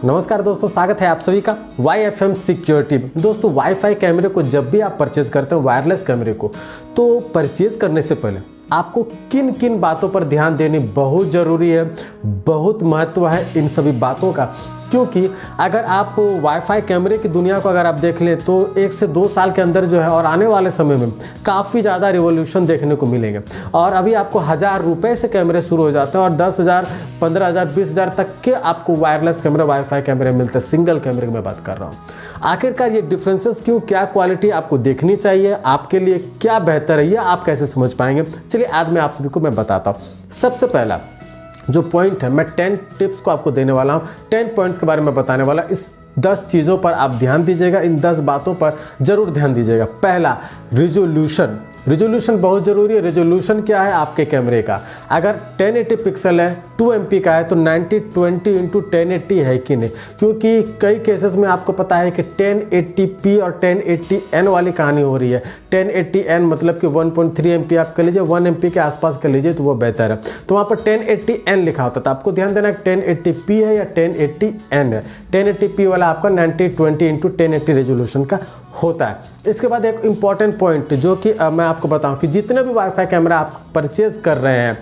नमस्कार दोस्तों, स्वागत है आप सभी का YFM सिक्योरिटी। दोस्तों, वाईफाई कैमरे को जब भी आप परचेज करते हैं, वायरलेस कैमरे को, तो परचेज करने से पहले आपको किन किन बातों पर ध्यान देनी बहुत ज़रूरी है। बहुत महत्व है इन सभी बातों का, क्योंकि अगर आप वाईफाई कैमरे की दुनिया को अगर आप देख लें तो 1 से 2 साल के अंदर जो है और आने वाले समय में काफ़ी ज़्यादा रिवॉल्यूशन देखने को मिलेंगे। और अभी आपको 1000 रुपये से कैमरे शुरू हो जाते हैं और 10,000, 15,000, 20,000 तक के आपको वायरलेस कैमरे, वाईफाई कैमरे मिलते हैं। सिंगल कैमरे की मैं बात कर रहा हूँ। आखिरकार ये डिफरेंसेस क्यों, क्या क्वालिटी आपको देखनी चाहिए, आपके लिए क्या बेहतर है, ये आप कैसे समझ पाएंगे, चलिए आज मैं आप सभी को मैं बताता हूँ। सबसे पहला जो पॉइंट है, मैं 10 टिप्स को आपको देने वाला हूँ, 10 पॉइंट्स के बारे में बताने वाला। इस 10 चीज़ों पर आप ध्यान दीजिएगा, इन 10 बातों पर जरूर ध्यान दीजिएगा। पहला, रिजोल्यूशन। रिजोल्यूशन बहुत ज़रूरी है। रिजोल्यूशन क्या है आपके कैमरे का? अगर 1080 पिक्सल है, 2 MP का है, तो 90/20x1080 है कि नहीं? क्योंकि कई केसेस में आपको पता है कि 1080p और 1080n वाली कहानी हो रही है। 1080n मतलब कि 1.3 MP आप कर लीजिए, 1 MP के आसपास कर लीजिए तो वो बेहतर है। तो वहाँ पर 1080n लिखा होता था, आपको ध्यान देना 1080p है या 1080n है। 1080p वाला आपका 90/20x1080 रेजोल्यूशन का होता है। इसके बाद एक इम्पॉर्टेंट पॉइंट जो कि मैं आपको बताऊं कि जितने भी वाईफाई कैमरा आप परचेज कर रहे हैं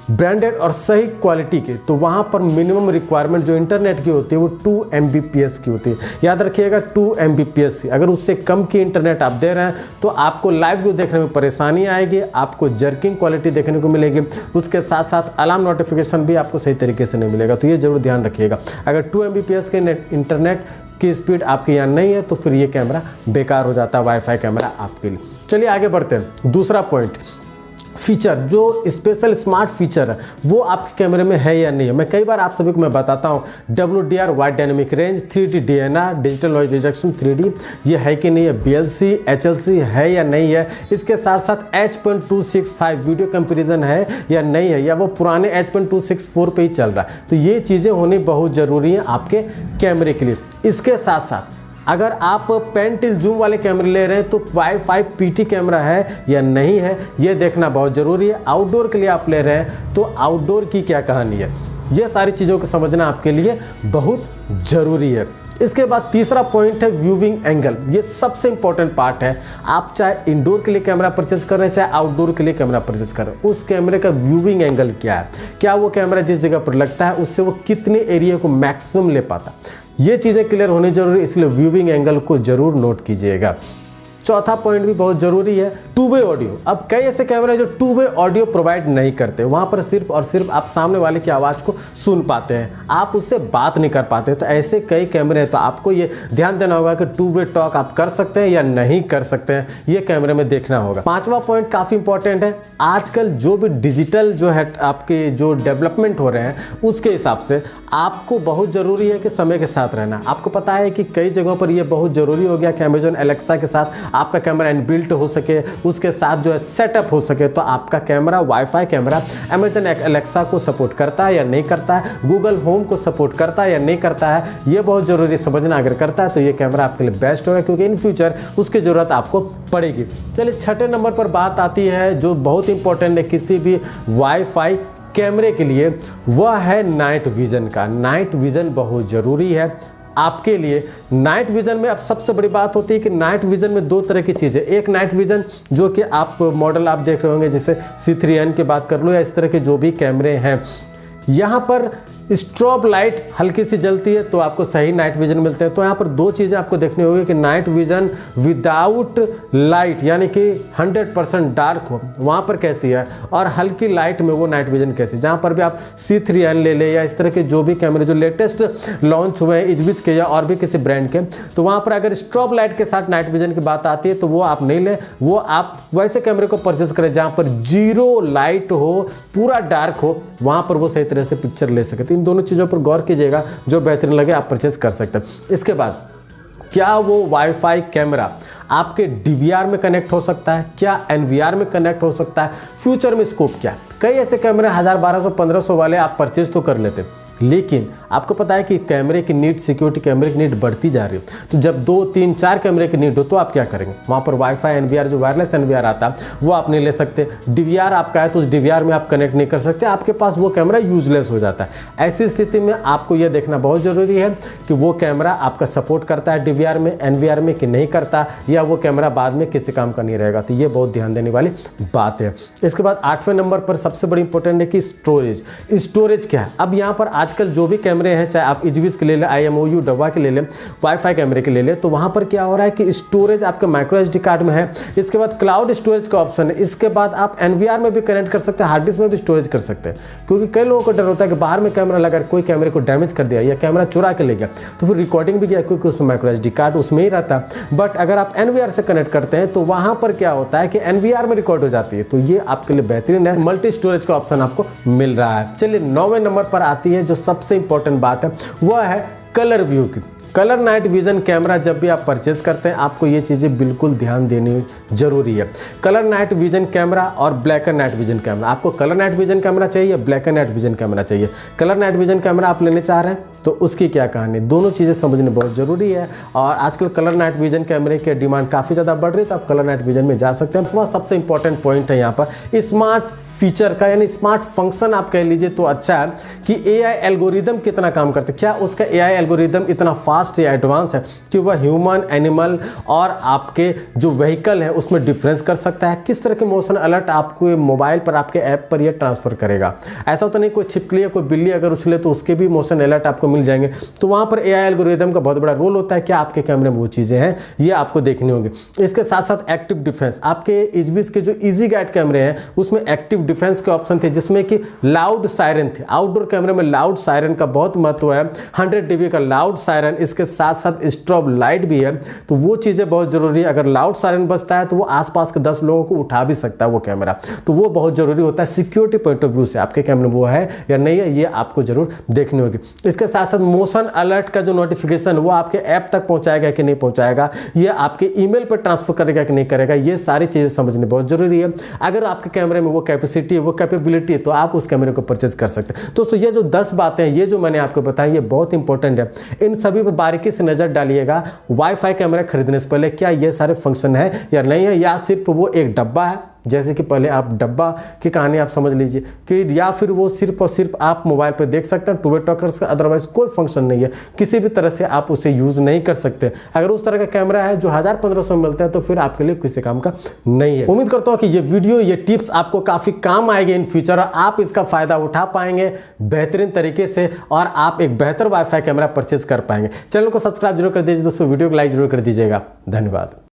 ब्रांडेड और सही क्वालिटी के, तो वहाँ पर मिनिमम रिक्वायरमेंट जो इंटरनेट की होती है वो 2 Mbps की होती है। याद रखिएगा 2 Mbps। अगर उससे कम की इंटरनेट आप दे रहे हैं तो आपको लाइव व्यू देखने में परेशानी आएगी, आपको जर्किंग क्वालिटी देखने को मिलेगी, उसके साथ साथ अलार्म नोटिफिकेशन भी आपको सही तरीके से नहीं मिलेगा। तो ये जरूर ध्यान रखिएगा। अगर 2 Mbps के इंटरनेट की स्पीड आपके यहाँ नहीं है तो फिर ये कैमरा बेकार हो जाता है, वाईफाई कैमरा आपके लिए। चलिए आगे बढ़ते हैं। दूसरा पॉइंट, फीचर, जो स्पेशल स्मार्ट फीचर है वो आपके कैमरे में है या नहीं है। मैं कई बार आप सभी को मैं बताता हूँ, WDR wide dynamic range, 3D DNR digital noise rejection 3D, ये है कि नहीं है। BLC HLC है या नहीं है। इसके साथ साथ H.265 वीडियो कंपेरिजन है या नहीं है, या वो पुराने H.264 पे ही चल रहा है। तो ये चीज़ें होनी बहुत ज़रूरी हैं आपके कैमरे के लिए। इसके साथ साथ अगर आप पेन टिल जूम वाले कैमरे ले रहे हैं तो वाईफाई PT कैमरा है या नहीं है, ये देखना बहुत ज़रूरी है। आउटडोर के लिए आप ले रहे हैं तो आउटडोर की क्या कहानी है, ये सारी चीज़ों को समझना आपके लिए बहुत ज़रूरी है। इसके बाद तीसरा पॉइंट है व्यूइंग एंगल। ये सबसे इंपॉर्टेंट पार्ट है। आप चाहे इंडोर के लिए कैमरा परचेज कर रहे हैं, चाहे आउटडोर के लिए कैमरा परचेज कर रहे हैं, उस कैमरे का व्यूइंग एंगल क्या है, क्या वो कैमरा जिस जगह पर लगता है उससे वो कितने एरिया को मैक्सिमम ले पाता है, ये चीज़ें क्लियर होनी जरूरी है। इसलिए व्यूइंग एंगल को जरूर नोट कीजिएगा। चौथा पॉइंट भी बहुत ज़रूरी है, 2-वे ऑडियो। अब कई ऐसे कैमरे जो 2-वे ऑडियो प्रोवाइड नहीं करते, वहाँ पर सिर्फ और सिर्फ आप सामने वाले की आवाज़ को सुन पाते हैं, आप उससे बात नहीं कर पाते। तो ऐसे कई कैमरे हैं, तो आपको ये ध्यान देना होगा कि 2-वे टॉक आप कर सकते हैं या नहीं कर सकते हैं, ये कैमरे में देखना होगा। पांचवा पॉइंट काफ़ी इंपॉर्टेंट है। आजकल जो भी डिजिटल जो है आपके जो डेवलपमेंट हो रहे हैं, उसके हिसाब से आपको बहुत ज़रूरी है कि समय के साथ रहना। आपको पता है कि कई जगहों पर यह बहुत ज़रूरी हो गया कि अमेजॉन एलेक्सा के साथ आपका कैमरा इनबिल्ट हो सके, उसके साथ जो है सेटअप हो सके। तो आपका camera, wifi camera, Amazon Alexa को सपोर्ट करता है या नहीं करता है, गूगल होम को सपोर्ट करता है या नहीं करता है, ये बहुत ज़रूरी समझना। अगर करता है तो ये कैमरा आपके लिए बेस्ट होगा, क्योंकि इन फ्यूचर उसकी ज़रूरत आपको पड़ेगी। चलिए छठे नंबर पर बात आती है जो बहुत इंपॉर्टेंट है किसी भी वाईफाई कैमरे के लिए, वह है नाइट विजन का। नाइट विजन बहुत ज़रूरी है आपके लिए। नाइट विजन में अब सबसे बड़ी बात होती है कि नाइट विजन में 2 तरह की चीज़ें। एक नाइट विजन जो कि आप मॉडल आप देख रहे होंगे, जैसे C3N की बात कर लो या इस तरह के जो भी कैमरे हैं, यहाँ पर स्ट्रोब लाइट हल्की सी जलती है तो आपको सही नाइट विजन मिलते हैं। तो यहाँ पर 2 चीज़ें आपको देखनी होगी कि नाइट विजन विदाउट लाइट यानी कि 100% डार्क हो, वहाँ पर कैसी है, और हल्की लाइट में वो नाइट विजन कैसी। जहाँ पर भी आप C3N ले ले या इस तरह के जो भी कैमरे जो लेटेस्ट लॉन्च हुए हैं इजविच के या और भी किसी ब्रांड के, तो वहाँ पर अगर स्ट्रोब लाइट के साथ नाइट विजन की बात आती है तो वो आप नहीं लें। वो आप वैसे कैमरे को परचेज करें जहाँ पर 0 लाइट हो, पूरा डार्क हो, वहाँ पर वो सही तरह से पिक्चर ले सके। इन दोनों चीज़ों पर गौर कीजिएगा, जो बेहतरीन लगे आप परचेज कर सकते हैं। इसके बाद, क्या वो वाईफाई कैमरा आपके DVR में कनेक्ट हो सकता है, क्या NVR में कनेक्ट हो सकता है, फ्यूचर में स्कोप क्या है। कई ऐसे कैमरे 1000, 1200, 1500 वाले आप परचेज तो कर लेते, लेकिन आपको पता है कि कैमरे की नीड, सिक्योरिटी कैमरे की नीड बढ़ती जा रही है। तो जब 2, 3, 4 कैमरे की नीड हो तो आप क्या करेंगे, वहाँ पर वाईफाई NVR जो वायरलेस NVR आता है वो आप नहीं ले सकते। DVR आपका है तो उस DVR में आप कनेक्ट नहीं कर सकते, आपके पास वो कैमरा यूजलेस हो जाता है। ऐसी स्थिति में आपको यह देखना बहुत ज़रूरी है कि वो कैमरा आपका सपोर्ट करता है DVR में, NVR में कि नहीं करता, या वो कैमरा बाद में किसी काम का नहीं रहेगा। तो ये बहुत ध्यान देने वाली बात है। इसके बाद 8वें नंबर पर सबसे बड़ी इंपॉर्टेंट है कि स्टोरेज क्या है। अब यहाँ पर आजकल जो भी कैमरे हैं, चाहे आप इजविस के ले लें, IMOU डब्बा के ले लें, वाईफाई कैमरे के ले लें, तो वहाँ पर क्या हो रहा है कि स्टोरेज आपके माइक्रो SD कार्ड में है। इसके बाद क्लाउड स्टोरेज का ऑप्शन है। इसके बाद आप NVR में भी कनेक्ट कर सकते हैं, हार्ड डिस्क में भी स्टोरेज कर सकते हैं। क्योंकि कई लोगों को डर होता है कि बाहर में कैमरा लगा, कोई कैमरे को डैमेज कर दिया या कैमरा चुरा के ले गया तो फिर रिकॉर्डिंग भी किया, क्योंकि उसमें माइक्रो SD कार्ड उसमें ही रहता है। बट अगर आप NVR से कनेक्ट करते हैं तो वहाँ पर क्या होता है कि NVR में रिकॉर्ड हो जाती है। तो ये आपके लिए बेहतरीन है, मल्टी स्टोरेज का ऑप्शन आपको मिल रहा है। चलिए 9वें नंबर पर आती है जो सबसे इंपॉर्टेंट बात है, वह है कलर व्यू की। कलर नाइट विजन कैमरा जब भी आप परचेज करते हैं आपको ये चीज़ें बिल्कुल ध्यान देनी जरूरी है। कलर नाइट विजन कैमरा और black and night vision camera, आपको कलर नाइट विजन कैमरा चाहिए, black and night vision camera चाहिए। कलर नाइट विजन कैमरा आप लेने चाह रहे हैं तो उसकी क्या कहानी, दोनों चीज़ें समझनी बहुत ज़रूरी है। और आजकल कलर नाइट विजन कैमरे की डिमांड काफ़ी ज़्यादा बढ़ रही है, तो आप कलर नाइट विजन में जा सकते हैं। उसमें सबसे इंपॉर्टेंट पॉइंट है यहाँ पर स्मार्ट फीचर का, यानी स्मार्ट फंक्शन आप कह लीजिए तो अच्छा है कि AI एल्गोरिदम कितना काम करते हैं। क्या उसका AI एल्गोरिदम इतना फास्ट या एडवांस है कि वह ह्यूमन, एनिमल और आपके जो व्हीकल है उसमें डिफरेंस कर सकता है। किस तरह के मोशन अलर्ट आपको मोबाइल पर, आपके ऐप पर यह ट्रांसफर करेगा। ऐसा तो नहीं कोई छिपकली या कोई बिल्ली अगर उछले तो उसके भी मोशन अलर्ट आपको मिल जाएंगे। तो वहाँ पर AI एल्गोरिदम का बहुत बड़ा रोल होता है। क्या आपके कैमरे में वो चीज़ें हैं, ये आपको देखनी होंगी। इसके साथ साथ एक्टिव डिफेंस, आपके इजविस के जो इजी गाइड कैमरे हैं उसमें एक्टिव डिफेंस के ऑप्शन थे, जिसमें कि लाउड सायरन थे। आउटडोर कैमरे में लाउड सायरन का बहुत महत्व है, 100 dB का लाउड सायरन, इसके साथ साथ स्ट्रोब लाइट भी है। तो वो चीज़ें बहुत जरूरी है। अगर लाउड सायरन बजता है तो वो आसपास के 10 लोगों को उठा भी सकता है वो कैमरा, तो वो बहुत जरूरी होता है। सिक्योरिटी पॉइंट ऑफ व्यू से आपके कैमरे में वो है या नहीं है, ये आपको जरूर देखनी होगी। इसके साथ साथ मोशन अलर्ट का जो नोटिफिकेशन वो आपके ऐप तक पहुंचाएगा कि नहीं पहुंचाएगा, ये आपके ईमेल पर ट्रांसफर करेगा कि नहीं करेगा, ये सारी चीज़ें समझनी बहुत जरूरी है। अगर आपके कैमरे में वो कैपेसिटी है, वो कैपेबिलिटी है, तो आप उस कैमरे को परचेज कर सकते हैं। दोस्तों ये जो 10 बातें हैं, ये जो मैंने आपको बताई, ये बहुत इंपॉर्टेंट है। इन सभी पर बारीकी से नजर डालिएगा। वाईफाई कैमरा खरीदने से पहले क्या ये सारे फंक्शन है या नहीं है, या सिर्फ वो एक डब्बा है। जैसे कि पहले आप डब्बा की कहानी आप समझ लीजिए कि, या फिर वो सिर्फ और सिर्फ आप मोबाइल पे देख सकते हैं, टू वे टॉकर्स का अदरवाइज कोई फंक्शन नहीं है, किसी भी तरह से आप उसे यूज़ नहीं कर सकते। अगर उस तरह का कैमरा है जो 1000-1500 मिलता है तो फिर आपके लिए किसी काम का नहीं है। उम्मीद करता हूँ कि ये वीडियो, ये टिप्स आपको काफ़ी काम आएंगे इन फ्यूचर, और आप इसका फ़ायदा उठा पाएंगे बेहतरीन तरीके से, और आप एक बेहतर वाईफाई कैमरा परचेज कर पाएंगे। चैनल को सब्सक्राइब जरूर कर दीजिए दोस्तों, वीडियो को लाइक जरूर कर दीजिएगा। धन्यवाद।